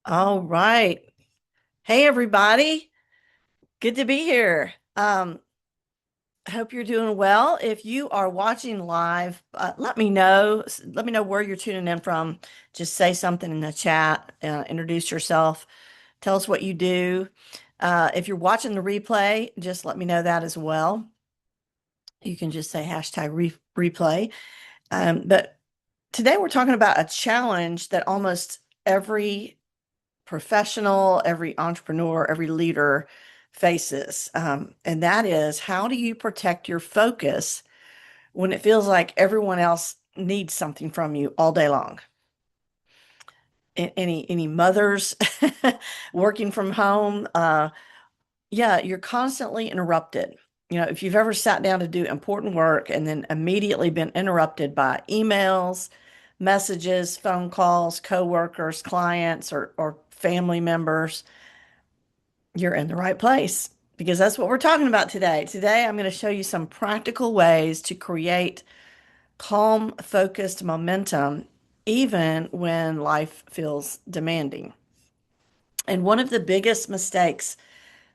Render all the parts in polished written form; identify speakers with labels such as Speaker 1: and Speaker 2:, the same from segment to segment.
Speaker 1: All right. Hey, everybody. Good to be here. I hope you're doing well. If you are watching live, let me know. Let me know where you're tuning in from. Just say something in the chat, introduce yourself, tell us what you do. If you're watching the replay, just let me know that as well. You can just say hashtag replay. But today we're talking about a challenge that almost every professional, every entrepreneur, every leader faces. And that is, how do you protect your focus when it feels like everyone else needs something from you all day long? Any mothers working from home? Yeah, you're constantly interrupted. If you've ever sat down to do important work and then immediately been interrupted by emails, messages, phone calls, coworkers, clients, or family members, you're in the right place because that's what we're talking about today. Today, I'm going to show you some practical ways to create calm, focused momentum, even when life feels demanding. And one of the biggest mistakes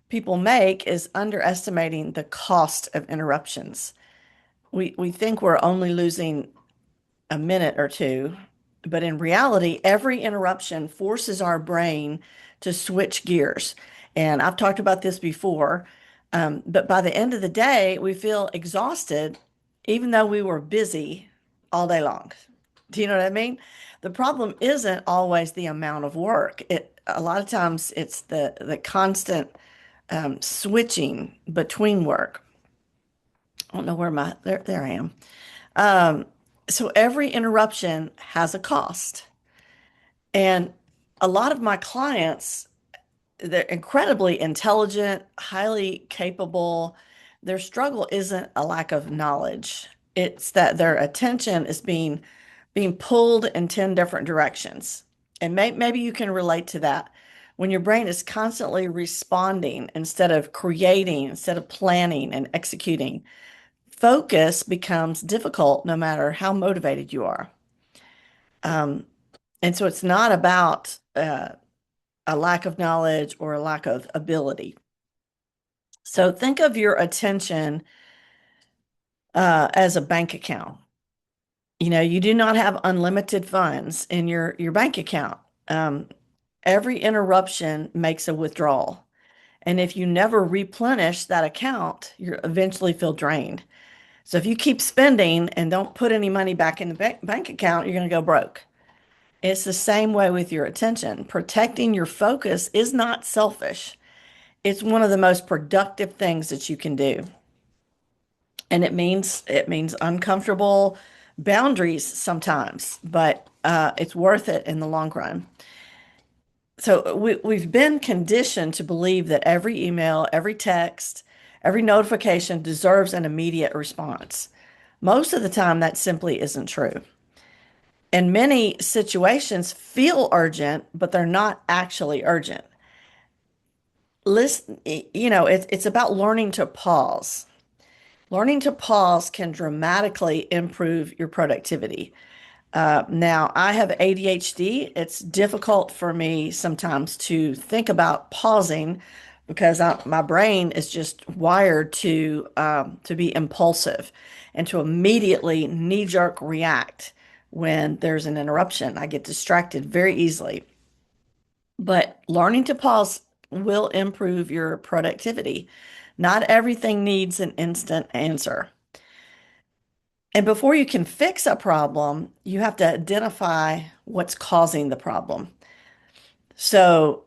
Speaker 1: people make is underestimating the cost of interruptions. We think we're only losing a minute or two, but in reality, every interruption forces our brain to switch gears. And I've talked about this before, but by the end of the day, we feel exhausted, even though we were busy all day long. Do you know what I mean? The problem isn't always the amount of work. A lot of times it's the constant switching between work. I don't know where my there I am. Um, so every interruption has a cost. And a lot of my clients, they're incredibly intelligent, highly capable. Their struggle isn't a lack of knowledge. It's that their attention is being pulled in 10 different directions. And maybe you can relate to that. When your brain is constantly responding instead of creating, instead of planning and executing, focus becomes difficult no matter how motivated you are. Um, and so it's not about a lack of knowledge or a lack of ability. So think of your attention as a bank account. You do not have unlimited funds in your bank account. Um, every interruption makes a withdrawal. And if you never replenish that account, you eventually feel drained. So if you keep spending and don't put any money back in the bank account, you're going to go broke. It's the same way with your attention. Protecting your focus is not selfish. It's one of the most productive things that you can do. And it means uncomfortable boundaries sometimes, but it's worth it in the long run. So we've been conditioned to believe that every email, every text, every notification deserves an immediate response. Most of the time, that simply isn't true. And many situations feel urgent, but they're not actually urgent. Listen, it's about learning to pause. Learning to pause can dramatically improve your productivity. Now, I have ADHD. It's difficult for me sometimes to think about pausing because my brain is just wired to be impulsive and to immediately knee-jerk react when there's an interruption. I get distracted very easily. But learning to pause will improve your productivity. Not everything needs an instant answer. And before you can fix a problem, you have to identify what's causing the problem. So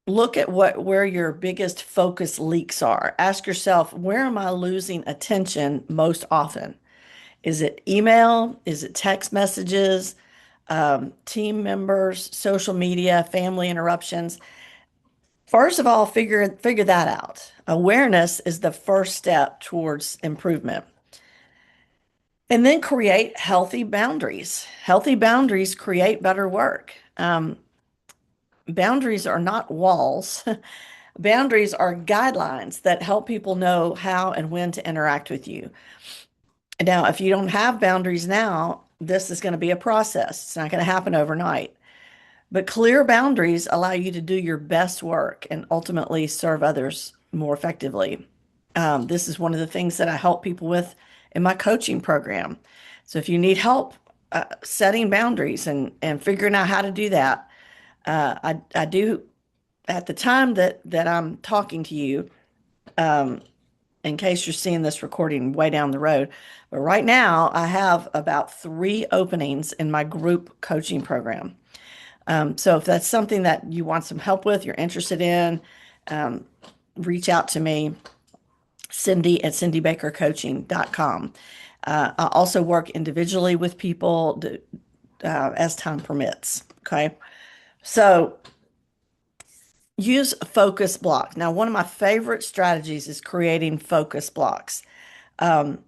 Speaker 1: look at where your biggest focus leaks are. Ask yourself, where am I losing attention most often? Is it email? Is it text messages, team members, social media, family interruptions? First of all, figure that out. Awareness is the first step towards improvement. And then create healthy boundaries. Healthy boundaries create better work. Boundaries are not walls. Boundaries are guidelines that help people know how and when to interact with you. Now, if you don't have boundaries now, this is going to be a process. It's not going to happen overnight. But clear boundaries allow you to do your best work and ultimately serve others more effectively. This is one of the things that I help people with in my coaching program. So if you need help setting boundaries and figuring out how to do that, I do at the time that I'm talking to you. In case you're seeing this recording way down the road. But right now, I have about 3 openings in my group coaching program. So if that's something that you want some help with, you're interested in, um, reach out to me, Cindy at cindybakercoaching.com. I also work individually with people as time permits. Okay. So use focus blocks. Now, one of my favorite strategies is creating focus blocks. Um,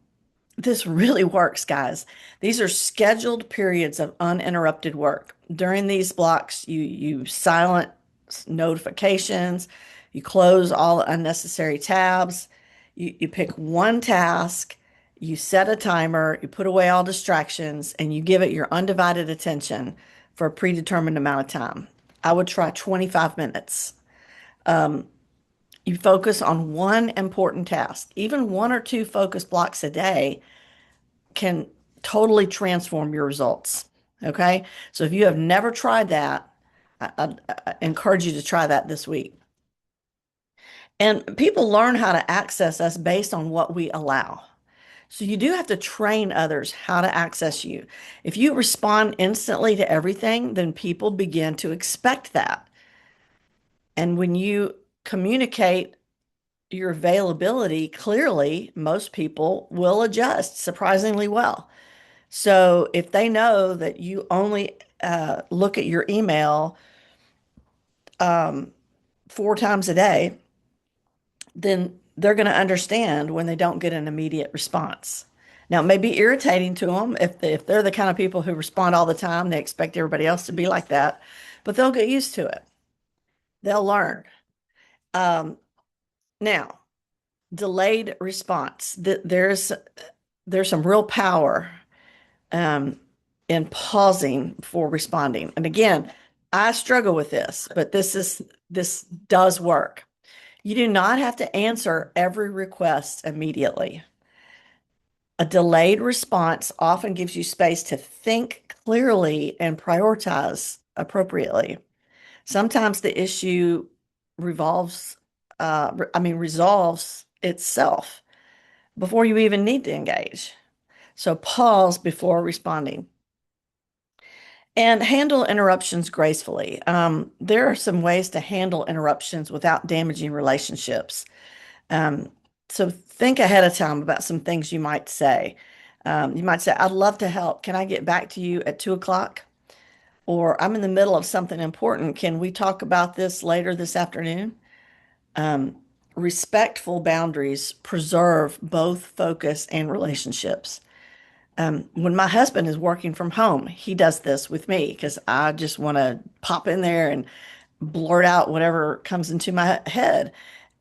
Speaker 1: This really works, guys. These are scheduled periods of uninterrupted work. During these blocks, you silence notifications, you close all unnecessary tabs, you pick one task, you set a timer, you put away all distractions, and you give it your undivided attention for a predetermined amount of time. I would try 25 minutes. You focus on one important task. Even 1 or 2 focus blocks a day can totally transform your results. Okay. So if you have never tried that, I encourage you to try that this week. And people learn how to access us based on what we allow. So you do have to train others how to access you. If you respond instantly to everything, then people begin to expect that. And when you communicate your availability clearly, most people will adjust surprisingly well. So if they know that you only look at your email um, 4 times a day, then they're going to understand when they don't get an immediate response. Now, it may be irritating to them if they're the kind of people who respond all the time, they expect everybody else to be like that, but they'll get used to it. They'll learn. Um, Now, delayed response. There's some real power um, in pausing before responding. And again, I struggle with this, but this does work. You do not have to answer every request immediately. A delayed response often gives you space to think clearly and prioritize appropriately. Sometimes the issue resolves itself before you even need to engage. So pause before responding. And handle interruptions gracefully. There are some ways to handle interruptions without damaging relationships. Um, so think ahead of time about some things you might say. You might say, I'd love to help. Can I get back to you at 2 o'clock? Or I'm in the middle of something important. Can we talk about this later this afternoon? Um, Respectful boundaries preserve both focus and relationships. When my husband is working from home, he does this with me because I just want to pop in there and blurt out whatever comes into my head.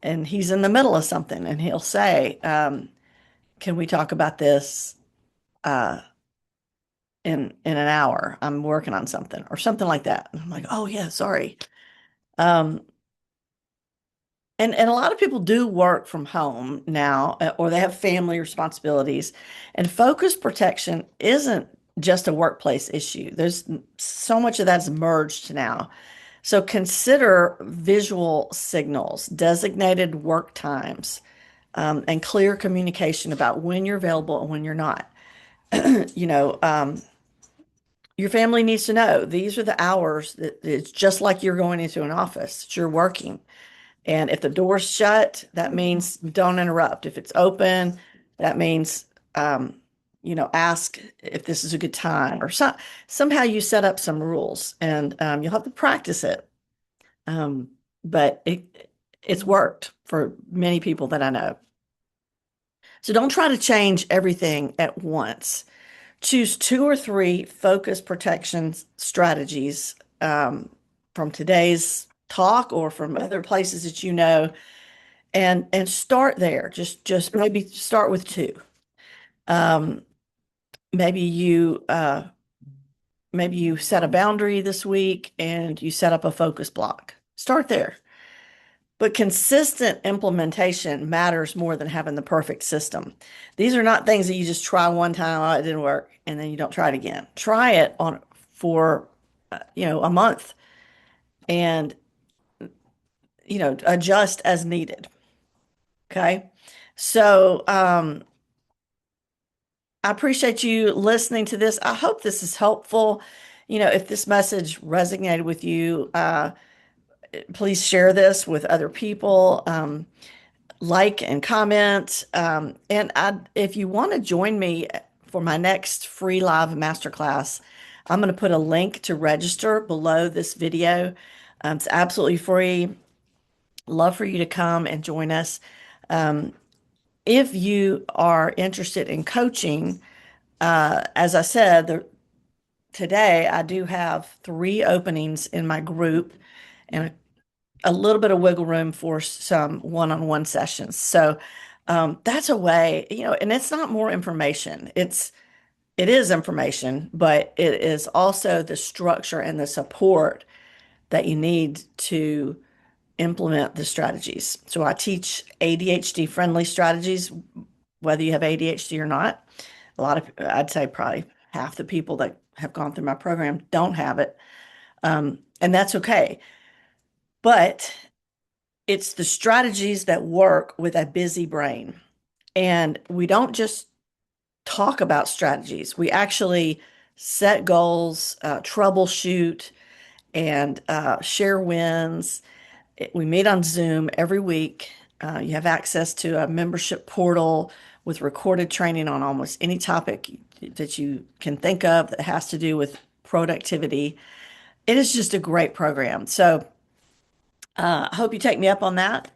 Speaker 1: And he's in the middle of something and he'll say, can we talk about this uh, in an hour? I'm working on something or something like that. And I'm like, oh yeah, sorry. Um, and a lot of people do work from home now, or they have family responsibilities. And focus protection isn't just a workplace issue. There's so much of that's merged now. So consider visual signals, designated work times, and clear communication about when you're available and when you're not. You know, your family needs to know these are the hours that it's just like you're going into an office, that you're working. And if the door's shut, that means don't interrupt. If it's open, that means, um, ask if this is a good time or somehow you set up some rules and you'll have to practice it. Um, but it's worked for many people that I know. So don't try to change everything at once. Choose 2 or 3 focus protection strategies from today's talk or from other places that you know and start there. Just maybe start with 2. Um, Maybe you maybe you set a boundary this week and you set up a focus block. Start there. But consistent implementation matters more than having the perfect system. These are not things that you just try one time, oh, it didn't work, and then you don't try it again. Try it on for a month and adjust as needed. Okay. So I appreciate you listening to this. I hope this is helpful. If this message resonated with you, please share this with other people. Like and comment. If you want to join me for my next free live masterclass, I'm going to put a link to register below this video. It's absolutely free. Love for you to come and join us. Um, if you are interested in coaching, as I said, today I do have 3 openings in my group and a little bit of wiggle room for some one-on-one sessions. So that's a way, and it's not more information. It is information, but it is also the structure and the support that you need to implement the strategies. So I teach ADHD friendly strategies, whether you have ADHD or not. I'd say probably half the people that have gone through my program don't have it. And that's okay. But it's the strategies that work with a busy brain. And we don't just talk about strategies. We actually set goals, troubleshoot, and share wins. We meet on Zoom every week. You have access to a membership portal with recorded training on almost any topic that you can think of that has to do with productivity. It is just a great program. So I hope you take me up on that.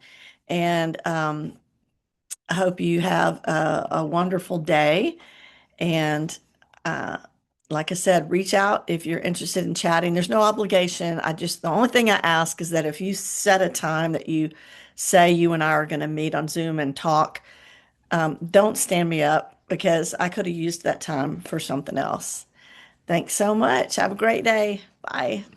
Speaker 1: And I hope you have a wonderful day. And uh, like I said, reach out if you're interested in chatting. There's no obligation. The only thing I ask is that if you set a time that you say you and I are going to meet on Zoom and talk, don't stand me up because I could have used that time for something else. Thanks so much. Have a great day. Bye.